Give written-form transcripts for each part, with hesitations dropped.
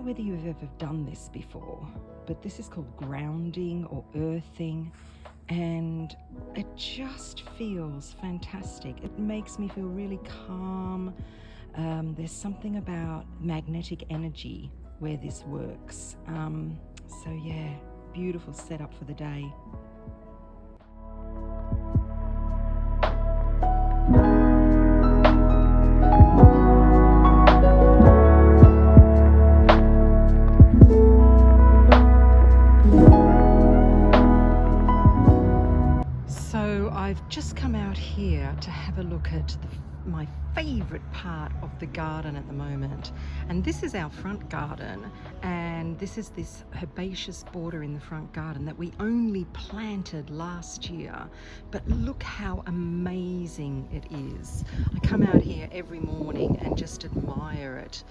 know whether you've ever done this before, but this is called grounding or earthing, and it just feels fantastic. It makes me feel really calm. There's something about magnetic energy where this works. So yeah, beautiful setup for the day. I've just come out here to have a look at my favourite part of the garden at the moment, and this is our front garden, and this is this herbaceous border in the front garden that we only planted last year, but look how amazing it is. I come out here every morning and just admire it.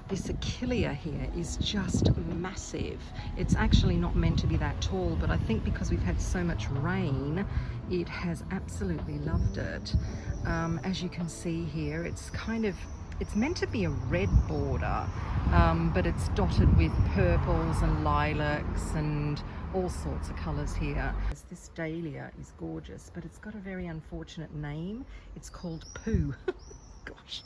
This Achillea here is just massive. It's actually not meant to be that tall, but I think because we've had so much rain, it has absolutely loved it. As you can see here, it's meant to be a red border, but it's dotted with purples and lilacs and all sorts of colours here. This dahlia is gorgeous, but it's got a very unfortunate name. It's called Pooh. Gosh.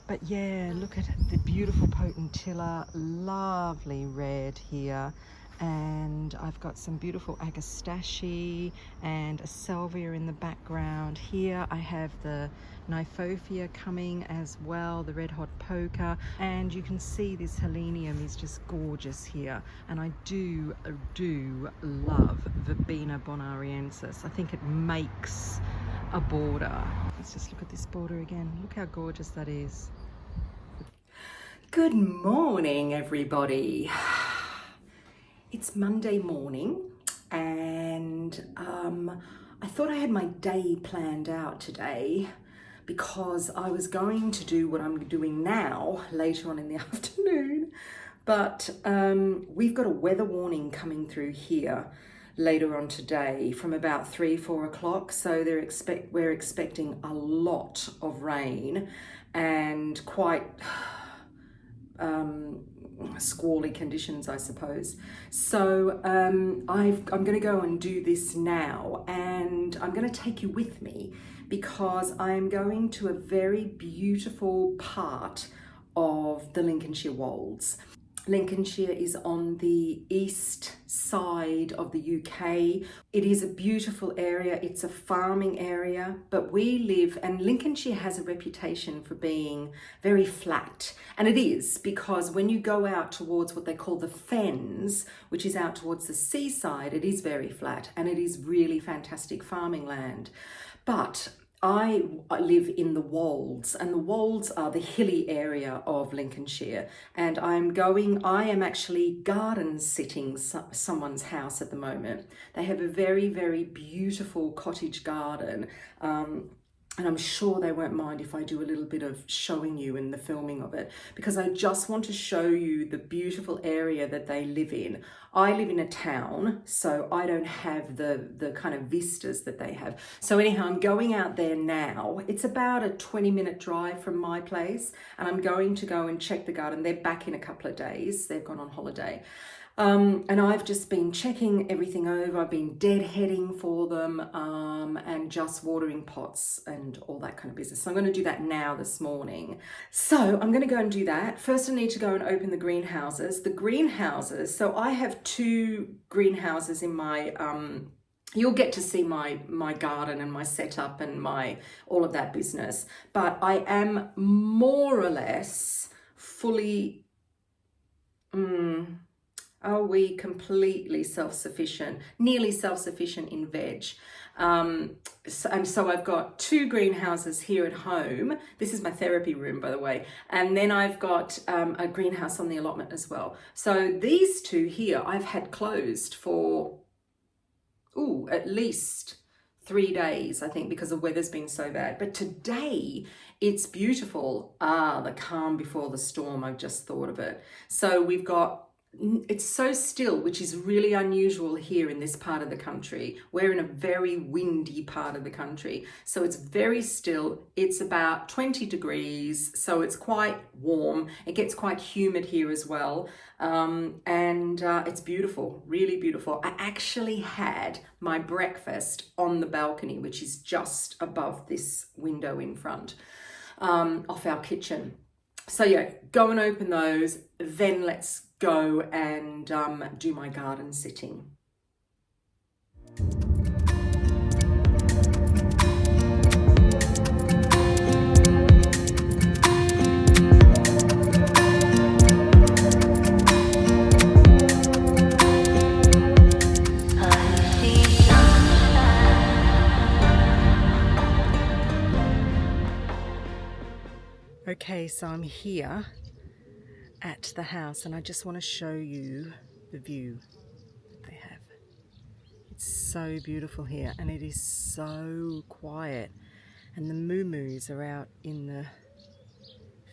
But yeah, look at the beautiful potentilla, lovely red here. And I've got some beautiful agastache and a salvia in the background. Here I have the Nyphophia coming as well, the red hot poker. And you can see this helenium is just gorgeous here. And I do love Verbena bonariensis. I think it makes a border. Let's just look at this border again. Look how gorgeous that is. Good morning, everybody. It's Monday morning, and I thought I had my day planned out today because I was going to do what I'm doing now later on in the afternoon, but we've got a weather warning coming through here later on today from about 3-4 o'clock, so we're expecting a lot of rain and quite squally conditions, I suppose. So I'm going to go and do this now, and I'm going to take you with me because I'm going to a very beautiful part of the Lincolnshire Wolds. Lincolnshire is on the east side of the UK. It is a beautiful area. It's a farming area, but we live, and Lincolnshire has a reputation for being very flat. And it is, because when you go out towards what they call the Fens, which is out towards the seaside, it is very flat and it is really fantastic farming land. But I live in the Wolds, and the Wolds are the hilly area of Lincolnshire, and I am actually garden sitting someone's house at the moment. They have a very, very beautiful cottage garden, and I'm sure they won't mind if I do a little bit of showing you in the filming of it, because I just want to show you the beautiful area that they live in. I live in a town, so I don't have the kind of vistas that they have. So anyhow, I'm going out there now. It's about a 20-minute drive from my place, and I'm going to go and check the garden. They're back in a couple of days. They've gone on holiday. And I've just been checking everything over. I've been deadheading for them and just watering pots and all that kind of business. So I'm going to do that now this morning. So I'm going to go and do that. First, I need to go and open the greenhouses. So I have 2 greenhouses in my you'll get to see my garden and my setup and all of that business. But I am more or less fully are we completely self-sufficient, nearly self-sufficient in veg? So I've got 2 greenhouses here at home. This is my therapy room, by the way. And then I've got a greenhouse on the allotment as well. So these 2 here I've had closed for, at least 3 days, I think, because the weather's been so bad. But today it's beautiful. The calm before the storm, I've just thought of it. So we've got it's so still, which is really unusual here in this part of the country. We're in a very windy part of the country, so it's very still. It's about 20 degrees, so it's quite warm. It gets quite humid here as well, and it's beautiful, really beautiful. I actually had my breakfast on the balcony, which is just above this window in front, off our kitchen. So yeah, go and open those, then let's go and do my garden sitting. Okay, so I'm here at the house and I just want to show you the view that they have. It's so beautiful here and it is so quiet, and the moo-moos are out in the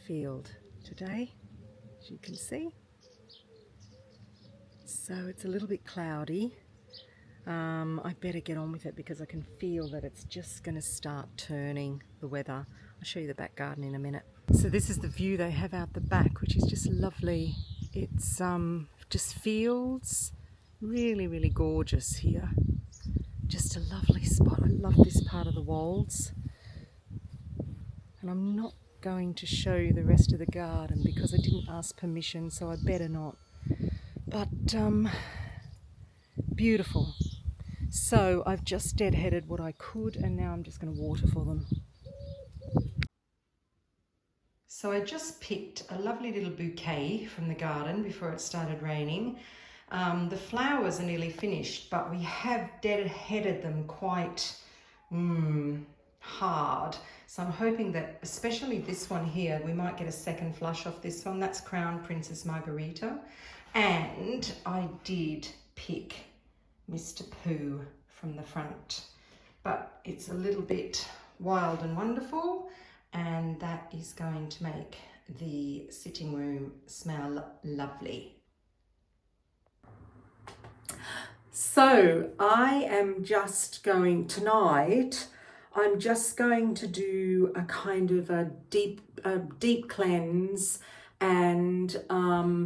field today, as you can see. So it's a little bit cloudy. I better get on with it because I can feel that it's just going to start turning, the weather. I'll show you the back garden in a minute. So this is the view they have out the back, which is just lovely. It's just fields, really, really gorgeous here. Just a lovely spot. I love this part of the Wolds. And I'm not going to show you the rest of the garden because I didn't ask permission, so I better not. But beautiful. So I've just deadheaded what I could and now I'm just going to water for them. So I just picked a lovely little bouquet from the garden before it started raining. The flowers are nearly finished, but we have deadheaded them quite hard. So I'm hoping that, especially this one here, we might get a second flush off this one. That's Crown Princess Margarita. And I did pick Mr. Pooh from the front, but it's a little bit wild and wonderful, and that is going to make the sitting room smell lovely. So I am just going tonight, I'm just going to do a kind of a deep cleanse. And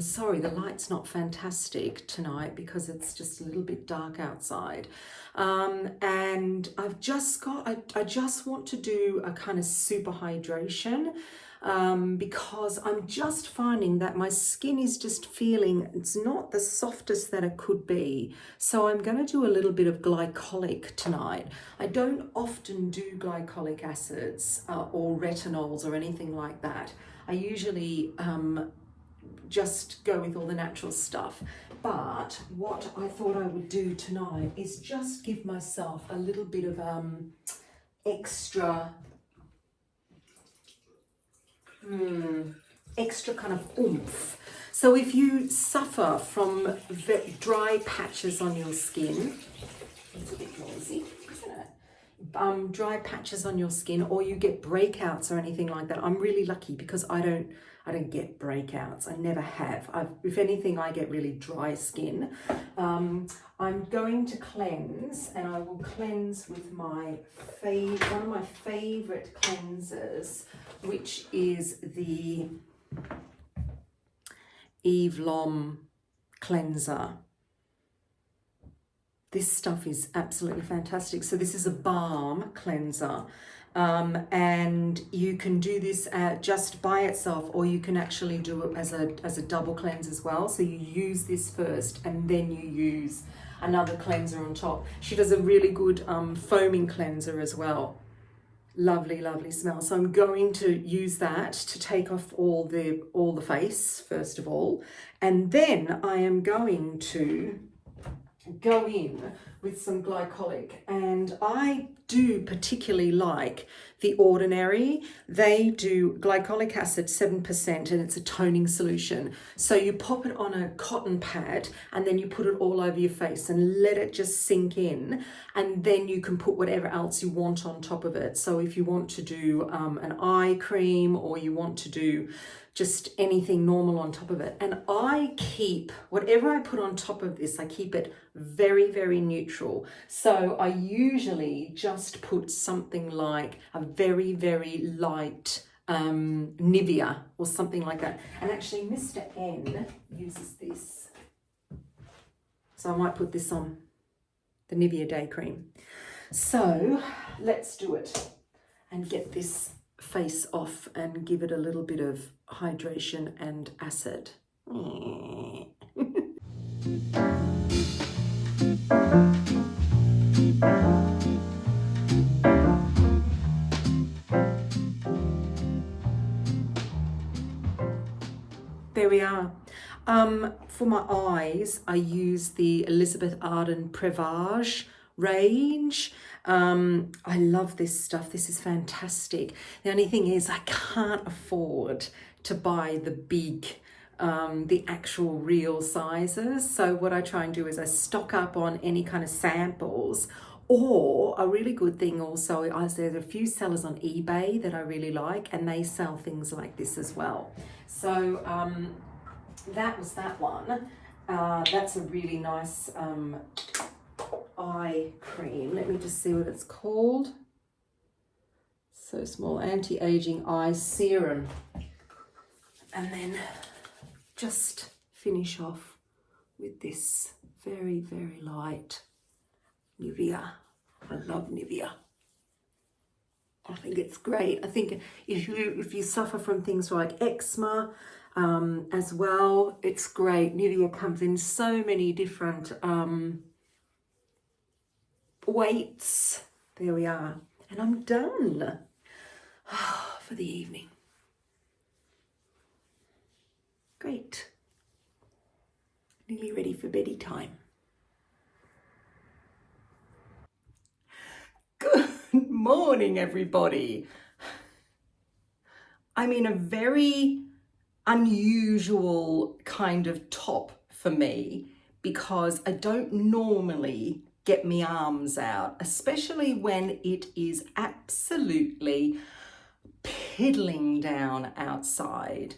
sorry, the light's not fantastic tonight because it's just a little bit dark outside. And I've just got, I just want to do a kind of super hydration because I'm just finding that my skin is just feeling, it's not the softest that it could be. So I'm going to do a little bit of glycolic tonight. I don't often do glycolic acids or retinols or anything like that. I usually just go with all the natural stuff. But what I thought I would do tonight is just give myself a little bit of extra kind of oomph. So if you suffer from dry patches on your skin, it's a bit noisy, isn't it? Dry patches on your skin, or you get breakouts or anything like that. I'm really lucky because I don't get breakouts. I never have. If anything, I get really dry skin. I'm going to cleanse, and I will cleanse with my one of my favorite cleansers, which is the Eve Lom cleanser. This stuff is absolutely fantastic. So this is a balm cleanser, and you can do this just by itself, or you can actually do it as a double cleanse as well. So you use this first and then you use another cleanser on top. She does a really good foaming cleanser as well. Lovely, lovely smell. So I'm going to use that to take off all the face first of all, and then I am going to go in with some glycolic, and I do particularly like The Ordinary. They do glycolic acid 7%, and it's a toning solution. So you pop it on a cotton pad and then you put it all over your face and let it just sink in, and then you can put whatever else you want on top of it. So if you want to do an eye cream, or you want to do just anything normal on top of it. And I keep, whatever I put on top of this, I keep it very, very neutral. So I usually just put something like a very, very light Nivea or something like that. And actually Mr. N uses this. So I might put this on, the Nivea Day Cream. So let's do it and get this face off and give it a little bit of hydration and acid. There we are. For my eyes, I use the Elizabeth Arden Prevage range. I love this stuff. This is fantastic. The only thing is I can't afford to buy the big, the actual real sizes. So what I try and do is I stock up on any kind of samples. Or a really good thing also is there's a few sellers on eBay that I really like, and they sell things like this as well. So that was that one. That's a really nice eye cream. Let me just see what it's called. So small, anti-aging eye serum. And then just finish off with this very, very light Nivea. I love Nivea. I think it's great. I think if you suffer from things like eczema as well, it's great. Nivea comes in so many different weights. There we are. And I'm done for the evening. Great. Nearly ready for beddy time. Good morning, everybody. I'm in a very unusual kind of top for me because I don't normally get my arms out, especially when it is absolutely piddling down outside.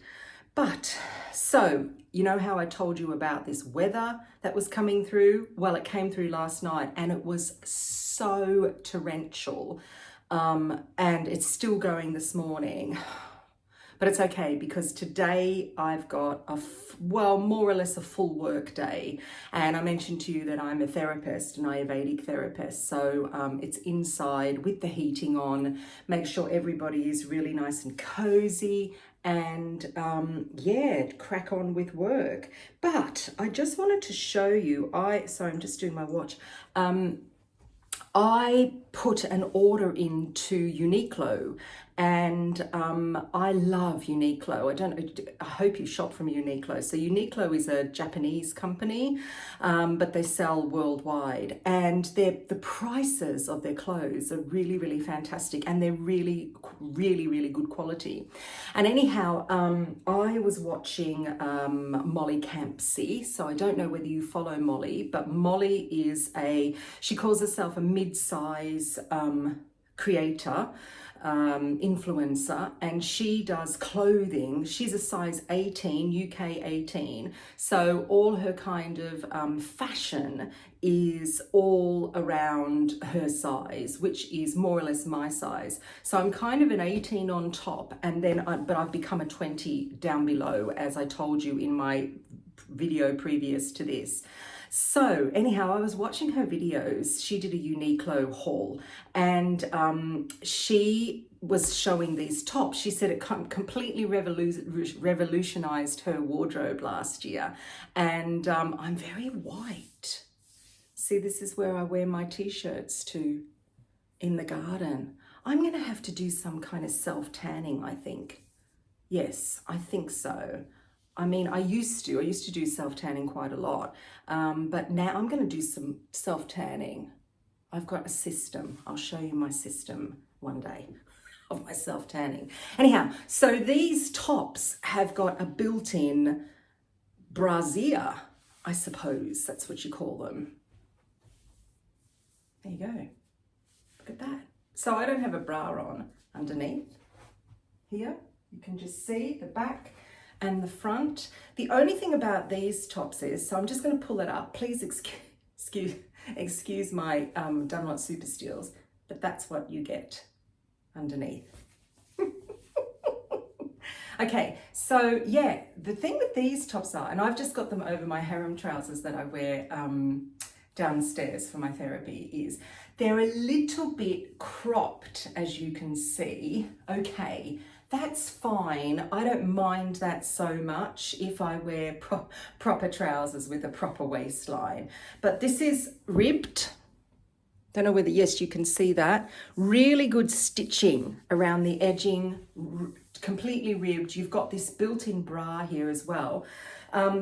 But so, you know how I told you about this weather that was coming through? Well, it came through last night and it was so torrential, and it's still going this morning. But it's okay because today I've got well, more or less a full work day. And I mentioned to you that I'm a therapist, an Ayurvedic therapist. So it's inside with the heating on, make sure everybody is really nice and cozy and yeah, crack on with work. But I just wanted to show you, sorry, I'm just doing my watch. I put an order into Uniqlo, and I love Uniqlo. I hope you shop from Uniqlo. So Uniqlo is a Japanese company, but they sell worldwide, and the prices of their clothes are really, really fantastic, and they're really, really, really good quality. And anyhow, I was watching Molly Campsey. So I don't know whether you follow Molly, but Molly she calls herself a mid-size creator, influencer, and she does clothing. She's a size 18, UK 18. So all her kind of fashion is all around her size, which is more or less my size. So I'm kind of an 18 on top, and then but I've become a 20 down below, as I told you in my video previous to this. So anyhow, I was watching her videos. She did a Uniqlo haul, and she was showing these tops. She said it completely revolutionized her wardrobe last year. And I'm very white. See, this is where I wear my t-shirts to in the garden. I'm going to have to do some kind of self-tanning, I think. Yes, I think so. I mean, I used to do self-tanning quite a lot, but now I'm going to do some self-tanning. I've got a system. I'll show you my system one day of my self-tanning. Anyhow, so these tops have got a built-in brassiere, I suppose that's what you call them. There you go. Look at that. So I don't have a bra on underneath here. You can just see the back. and the front. The only thing about these tops is, so I'm just going to pull it up. Please excuse my Dunlop Super Steels, but that's what you get underneath. Okay, so yeah, the thing with these tops are, and I've just got them over my harem trousers that I wear downstairs for my therapy, is they're a little bit cropped, as you can see. Okay, that's fine. I don't mind that so much if I wear proper trousers with a proper waistline. But this is ribbed. Don't know whether, yes, you can see that. Really good stitching around the edging, completely ribbed. You've got this built-in bra here as well.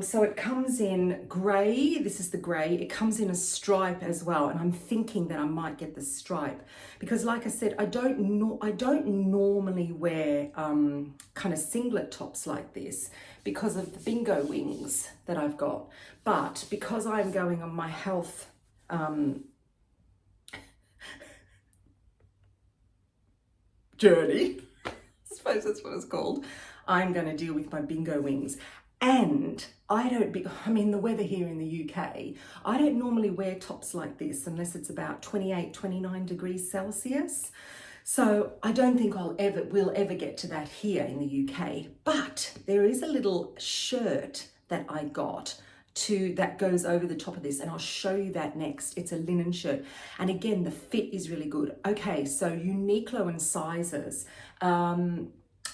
So it comes in grey. This is the grey. It comes in a stripe as well, and I'm thinking that I might get the stripe because, like I said, I don't normally wear kind of singlet tops like this because of the bingo wings that I've got. But because I'm going on my health journey, I suppose that's what it's called, I'm going to deal with my bingo wings. And I mean, the weather here in the UK, I don't normally wear tops like this unless it's about 28, 29 degrees Celsius. So I don't think we'll ever get to that here in the UK. But there is a little shirt that I got that goes over the top of this, and I'll show you that next. It's a linen shirt, and again, the fit is really good. Okay, so Uniqlo and sizes.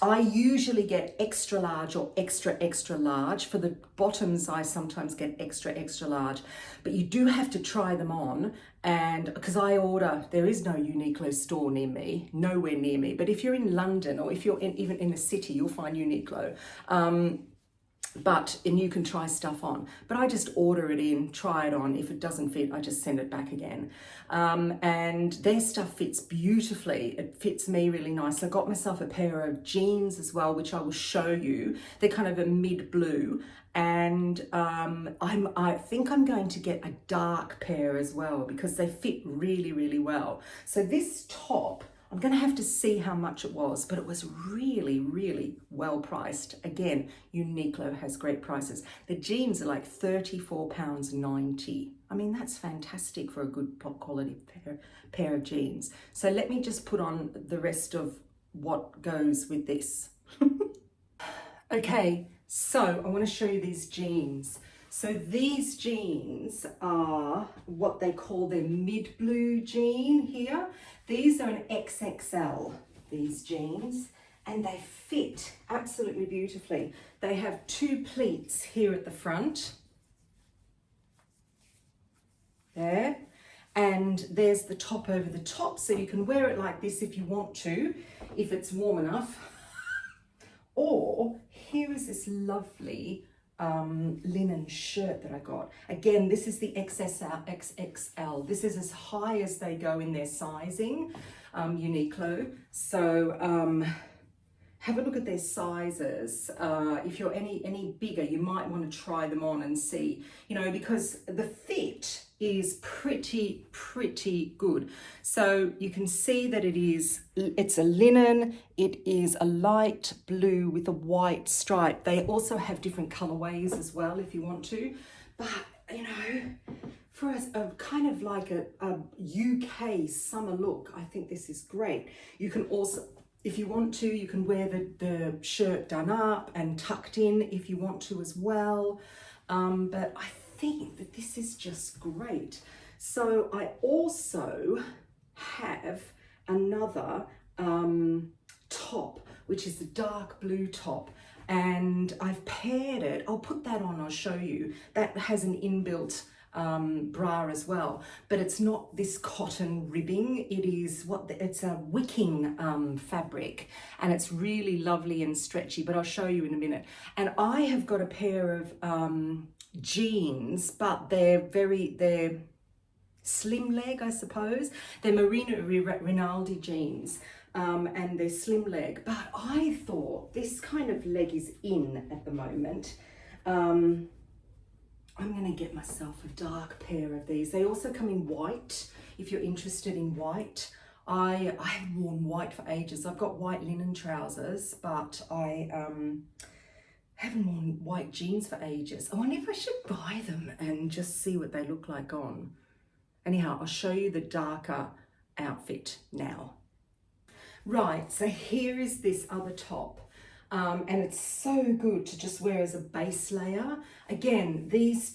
I usually get extra large or extra large. For the bottoms, I sometimes get extra large, but you do have to try them on. And because there is no Uniqlo store near me, nowhere near me, but if you're in London or if you're even in a city, you'll find Uniqlo. And you can try stuff on, but I just order it in, try it on. If it doesn't fit, I just send it back again. And their stuff fits beautifully. It fits me really nice. I got myself a pair of jeans as well, which I will show you. They're kind of a mid blue, and I think I'm going to get a dark pair as well because they fit really well. So this top, I'm going to have to see how much it was, but it was really well priced. Again, Uniqlo has great prices. The jeans are like £34.90. I mean, that's fantastic for a good quality pair of jeans. So let me just put on the rest of what goes with this. Okay, so I want to show you these jeans. So these jeans are what they call their mid-blue jean here. These are an XXL, these jeans, and they fit absolutely beautifully. They have two pleats here at the front. There. And there's the top over the top, so you can wear it like this if you want to, if it's warm enough. Or here is this lovely linen shirt that I got. Again, this is the XXL. This is as high as they go in their sizing, Uniqlo. So have a look at their sizes. If you're any bigger, you might want to try them on and see, because the fit is pretty good. So you can see that it's a linen, it is a light blue with a white stripe. They also have different colorways as well if you want to, but for a kind of like a UK summer look, I think this is great. You can also, if you want to, you can wear the shirt done up and tucked in if you want to as well. But I think that this is just great. So I also have another top, which is the dark blue top, and I've paired it. I'll put that on, I'll show you. That has an inbuilt bra as well, but it's not this cotton ribbing. It's a wicking fabric, and it's really lovely and stretchy, but I'll show you in a minute. And I have got a pair of jeans, but they're slim leg, I suppose. They're Marina Rinaldi jeans, and they're slim leg, but I thought this kind of leg is in at the moment. I'm going to get myself a dark pair of these. They also come in white, if you're interested in white. I haven't worn white for ages. I've got white linen trousers, but Haven't worn white jeans for ages. I wonder if I should buy them and just see what they look like on. Anyhow, I'll show you the darker outfit now. Right, so here is this other top. And it's so good to just wear as a base layer. Again, this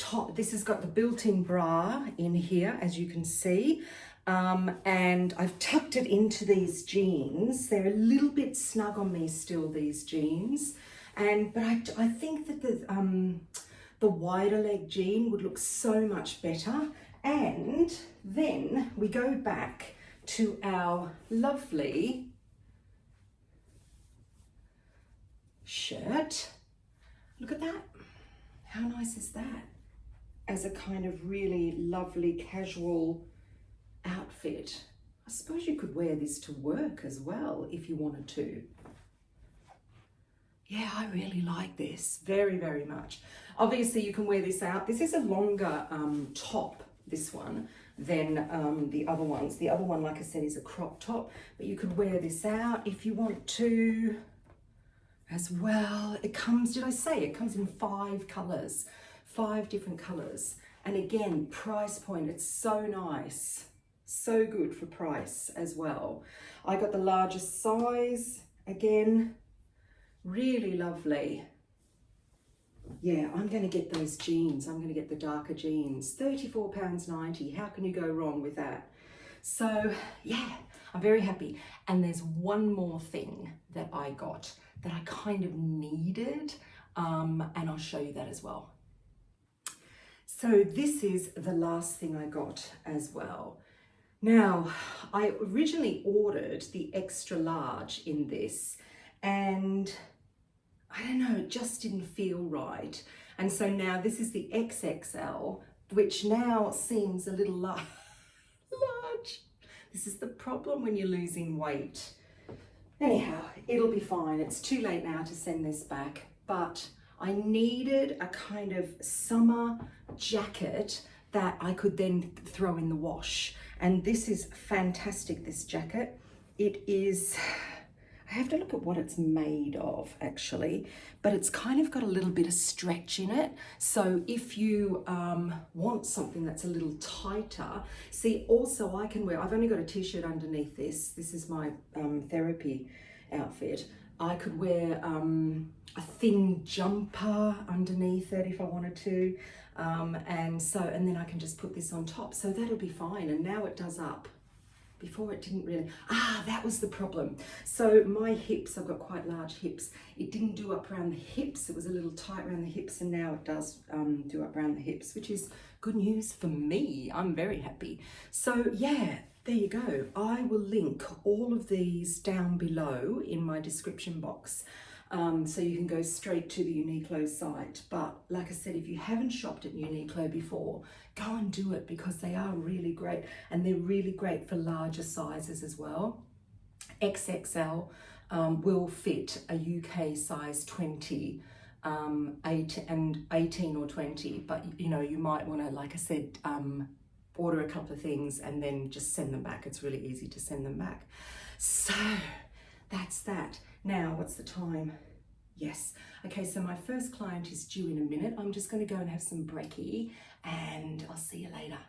has got the built-in bra in here, as you can see. And I've tucked it into these jeans. They're a little bit snug on me still, these jeans. But I think that the wider leg jean would look so much better. And then we go back to our lovely shirt. Look at that. How nice is that? As a kind of really lovely casual outfit. I suppose you could wear this to work as well if you wanted to. Yeah, I really like this very, very much. Obviously you can wear this out. This is a longer top, this one, than the other ones. The other one, like I said, is a crop top, but you could wear this out if you want to as well. It comes, did I say, it comes in 5 colors, 5 different colors. And again, price point, it's so nice. So good for price as well. I got the largest size, again, really lovely. Yeah, I'm going to get those jeans. I'm going to get the darker jeans. £34.90. How can you go wrong with that? So yeah, I'm very happy. And there's one more thing that I got that I kind of needed, and I'll show you that as well. So this is the last thing I got as well. Now, I originally ordered the extra large in this, and I don't know, it just didn't feel right. And so now this is the XXL, which now seems a little large. This is the problem when you're losing weight. Anyhow, it'll be fine. It's too late now to send this back, but I needed a kind of summer jacket that I could then throw in the wash. And this is fantastic, this jacket. It is, I have to look at what it's made of actually, but it's kind of got a little bit of stretch in it. So if you want something that's a little tighter, see, also I can wear, I've only got a t-shirt underneath this. This is my therapy outfit. I could wear a thin jumper underneath it if I wanted to. And then I can just put this on top. So that'll be fine. And now it does up. Before it didn't really, that was the problem. So my hips, I've got quite large hips. It didn't do up around the hips. It was a little tight around the hips, and now it does do up around the hips, which is good news for me. I'm very happy. So yeah, there you go. I will link all of these down below in my description box. So you can go straight to the Uniqlo site. But like I said, if you haven't shopped at Uniqlo before, go and do it because they are really great, and they're really great for larger sizes as well. XXL will fit a UK size 20, 18 or 20, but you know, you might want to, like I said, order a couple of things and then just send them back. It's really easy to send them back. So that's that. Now, what's the time? Yes. Okay, so my first client is due in a minute. I'm just going to go and have some brekkie, and I'll see you later.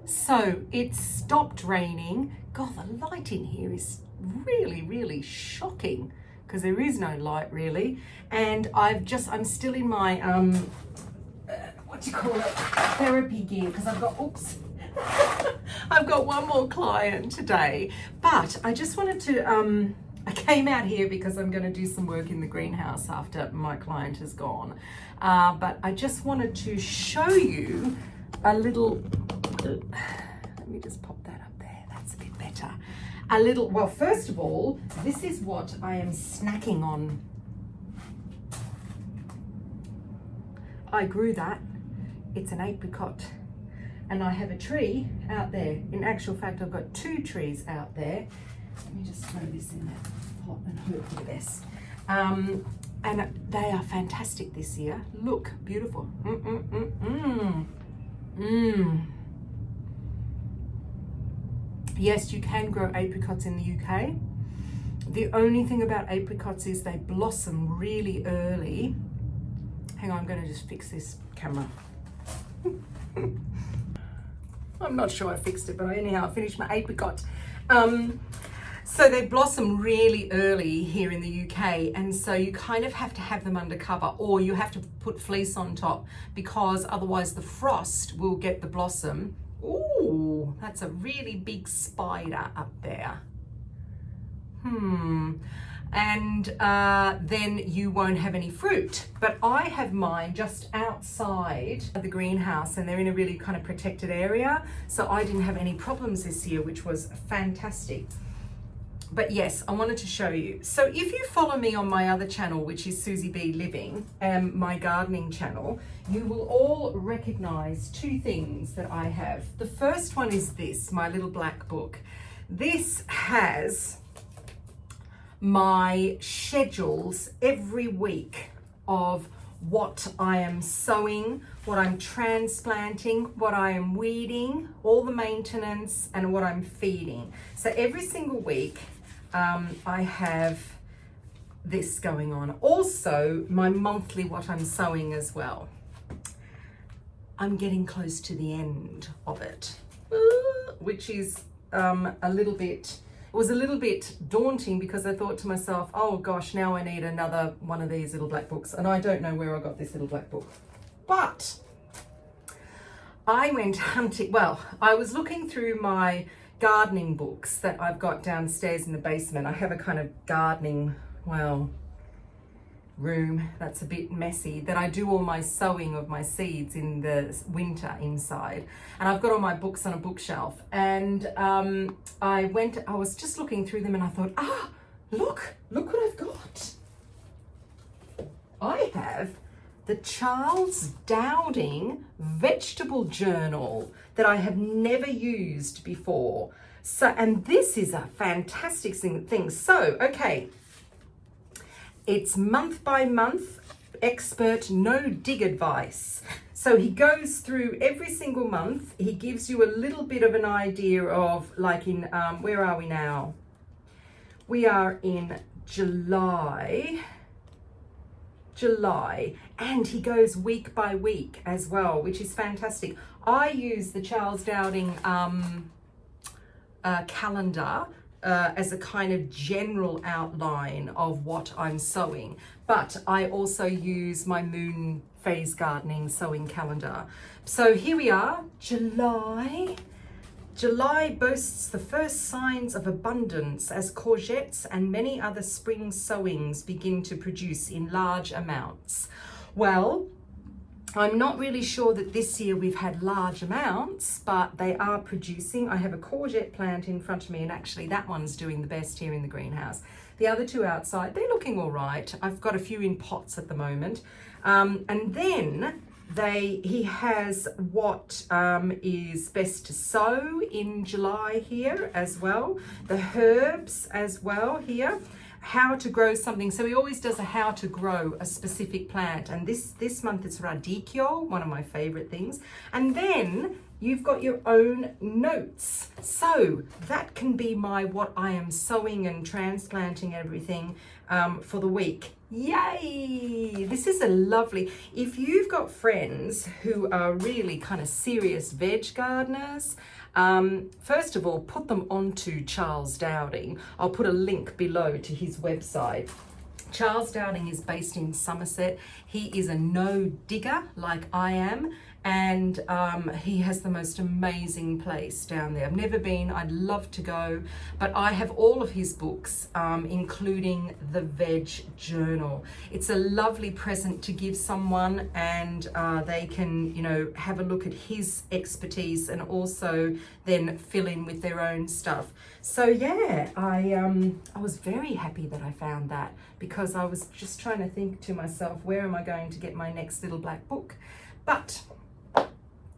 So it stopped raining. God, the light in here is really, really shocking because there is no light really. And I'm still in my, what do you call it? Therapy gear, because I've got, oops. I've got one more client today, but I just wanted to, I came out here because I'm going to do some work in the greenhouse after my client has gone. But I just wanted to show you a little, let me just pop that up there. That's a bit better. A little, well, first of all, this is what I am snacking on. I grew that. It's an apricot. And I have a tree out there. In actual fact, I've got 2 trees out there. Let me just throw this in that pot and hope for the best. And they are fantastic this year. Look, beautiful. Yes, you can grow apricots in the UK. The only thing about apricots is they blossom really early. Hang on, I'm going to just fix this camera. I'm not sure I fixed it, but anyhow, I finished my apricot. So they blossom really early here in the UK, and so you kind of have to have them under cover, or you have to put fleece on top, because otherwise the frost will get the blossom. Ooh, that's a really big spider up there. And then you won't have any fruit. But I have mine just outside the greenhouse, and they're in a really kind of protected area, so I didn't have any problems this year, which was fantastic. But yes, I wanted to show you. So if you follow me on my other channel, which is Susie B Living, my gardening channel, you will all recognize two things that I have. The first one is this, my little black book. This has my schedules every week of what I am sowing, what I'm transplanting, what I am weeding, all the maintenance, and what I'm feeding. So every single week I have this going on. Also my monthly what I'm sowing as well. I'm getting close to the end of it, which is it was a little bit daunting, because I thought to myself, oh gosh, now I need another one of these little black books. And I don't know where I got this little black book. But I went hunting. Well, I was looking through my gardening books that I've got downstairs in the basement. I have a kind of gardening, room that's a bit messy, that I do all my sowing of my seeds in the winter inside, and I've got all my books on a bookshelf. And I was just looking through them, and I thought, look what I've got. I have the Charles Dowding vegetable journal that I have never used before. So, and this is a fantastic thing. So, okay, it's month by month, expert no dig advice. So he goes through every single month. He gives you a little bit of an idea of, like, in, where are we now? We are in July, and he goes week by week as well, which is fantastic. I use the Charles Dowding calendar as a kind of general outline of what I'm sowing, but I also use my moon phase gardening sowing calendar. So here we are, July. July boasts the first signs of abundance as courgettes and many other spring sowings begin to produce in large amounts. Well, I'm not really sure that this year we've had large amounts, but they are producing. I have a courgette plant in front of me, and actually that one's doing the best here in the greenhouse. The other two outside, they're looking all right. I've got a few in pots at the moment. And then he has what is best to sow in July here as well. The herbs as well here. How to grow something. So he always does a how to grow a specific plant, and this month it's radicchio, one of my favorite things. And then you've got your own notes, so that can be my what I am sowing and transplanting everything for the week. Yay! This is a lovely, if you've got friends who are really kind of serious veg gardeners, first of all, put them onto Charles Dowding. I'll put a link below to his website. Charles Dowding is based in Somerset. He is a no digger like I am, and he has the most amazing place down there. I've never been, I'd love to go, but I have all of his books, including the Veg Journal. It's a lovely present to give someone, and they can, you know, have a look at his expertise and also then fill in with their own stuff. So yeah, I was very happy that I found that, because I was just trying to think to myself, where am I going to get my next little black book? But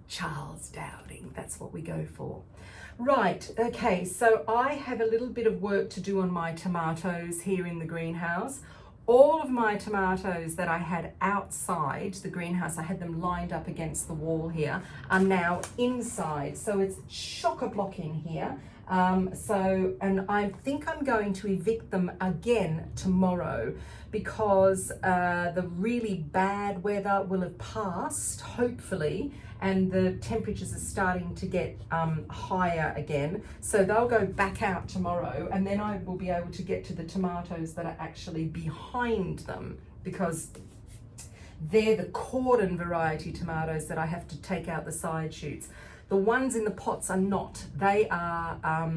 Charles Dowding, that's what we go for. Right, okay, so I have a little bit of work to do on my tomatoes here in the greenhouse. all of my tomatoes that I had outside the greenhouse, I had them lined up against the wall here, are now inside. So it's chock-a-block in here. And I think I'm going to evict them again tomorrow because the really bad weather will have passed, hopefully, and the temperatures are starting to get higher again. So they'll go back out tomorrow, and then I will be able to get to the tomatoes that are actually behind them, because they're the cordon variety tomatoes that I have to take out the side shoots. The ones in the pots are not. They are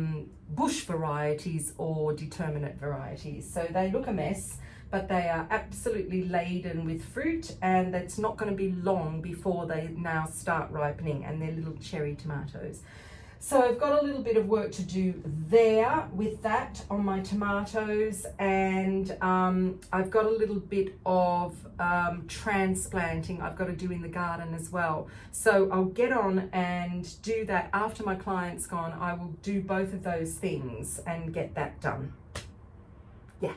bush varieties or determinate varieties. So they look a mess, but they are absolutely laden with fruit, and it's not going to be long before they now start ripening, and they're little cherry tomatoes. So I've got a little bit of work to do there with that on my tomatoes, and I've got a little bit of transplanting I've got to do in the garden as well. So I'll get on and do that after my client's gone. I will do both of those things and get that done. Yeah.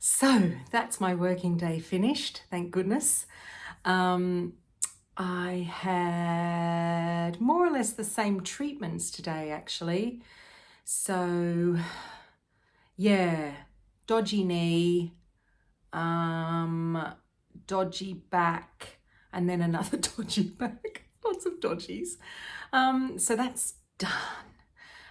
So that's my working day finished, thank goodness. I had more or less the same treatments today, actually. So yeah, dodgy knee, dodgy back, and then another dodgy back. Lots of dodgies. So that's done.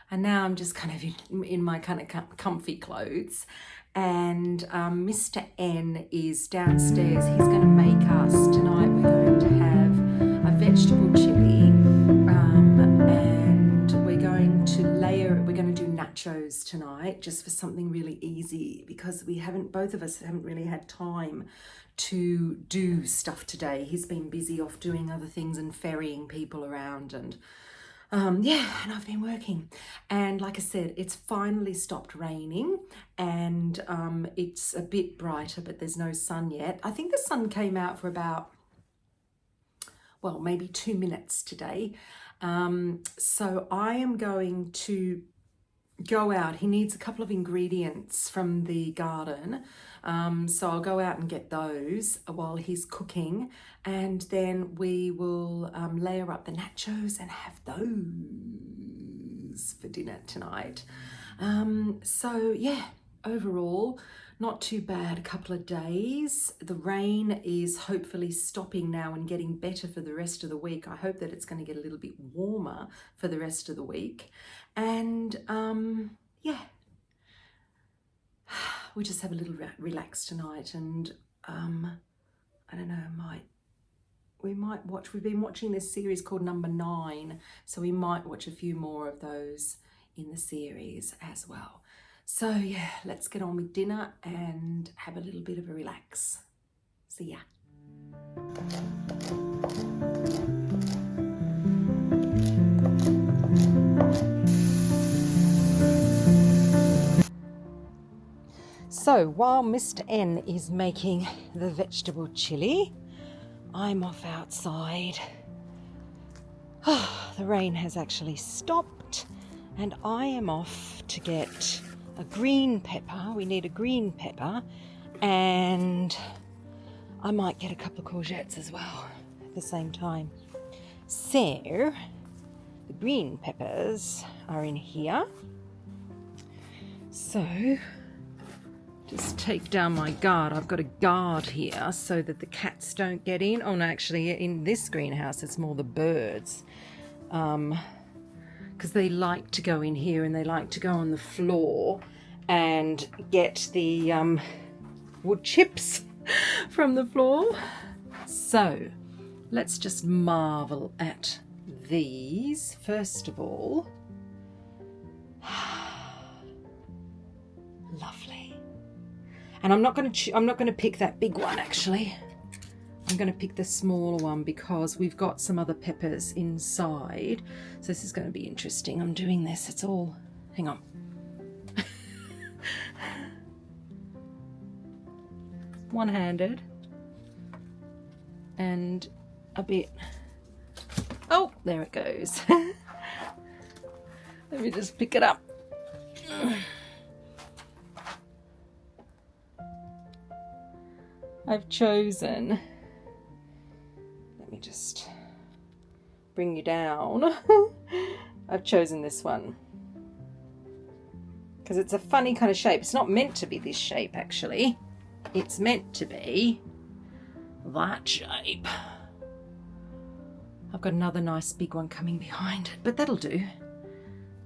And now I'm just kind of in my kind of comfy clothes. And Mr. N is downstairs. He's going to make us tonight. We're going to have a vegetable chili, and we're going to layer it. We're going to do nachos tonight, just for something really easy, because both of us haven't really had time to do stuff today. He's been busy off doing other things and ferrying people around, and yeah, and I've been working, and like I said, it's finally stopped raining, and it's a bit brighter, but there's no sun yet. I think the sun came out for about, well, maybe 2 minutes today. So I am going to go out. He needs a couple of ingredients from the garden. So I'll go out and get those while he's cooking, and then we will layer up the nachos and have those for dinner tonight. So yeah, overall, not too bad. A couple of days. The rain is hopefully stopping now and getting better for the rest of the week. I hope that it's going to get a little bit warmer for the rest of the week. And yeah, we just have a little relax tonight, and I don't know, we might watch, we've been watching this series called Number 9, so we might watch a few more of those in the series as well. So yeah, let's get on with dinner and have a little bit of a relax. See ya. So while Mr. N is making the vegetable chili, I'm off outside. The rain has actually stopped, and I am off to get a green pepper. We need a green pepper, and I might get a couple of courgettes as well at the same time. So the green peppers are in here. So just take down my guard. I've got a guard here so that the cats don't get in. Oh no, actually in this greenhouse it's more the birds, because they like to go in here, and they like to go on the floor and get the wood chips from the floor. So let's just marvel at these first of all. Lovely. And I'm not going to pick that big one, actually. I'm going to pick the smaller one because we've got some other peppers inside. So this is going to be interesting. I'm doing this. It's all... Hang on. One-handed. And a bit... Oh, there it goes. Let me just pick it up. I've chosen, let me just bring you down. I've chosen this one because it's a funny kind of shape. It's not meant to be this shape actually. It's meant to be that shape. I've got another nice big one coming behind it, but that'll do.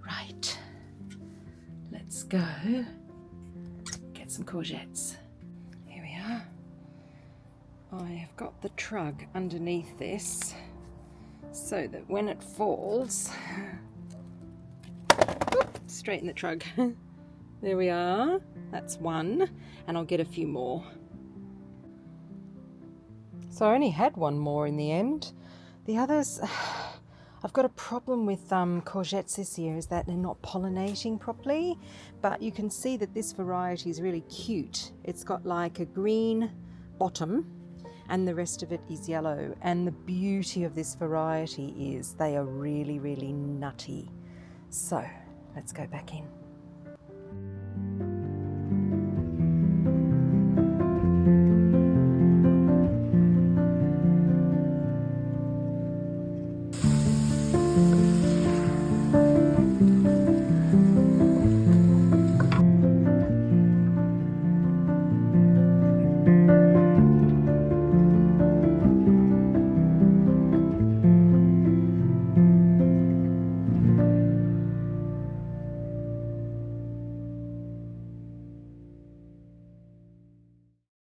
Right, let's go get some courgettes. Here we are. I have got the trug underneath this so that when it falls, whoop, straighten the trug. There we are, that's one, and I'll get a few more. So I only had one more in the end. The others, I've got a problem with courgettes this year is that they're not pollinating properly, but you can see that this variety is really cute. It's got like a green bottom and the rest of it is yellow, and the beauty of this variety is they are really, really nutty. So let's go back in.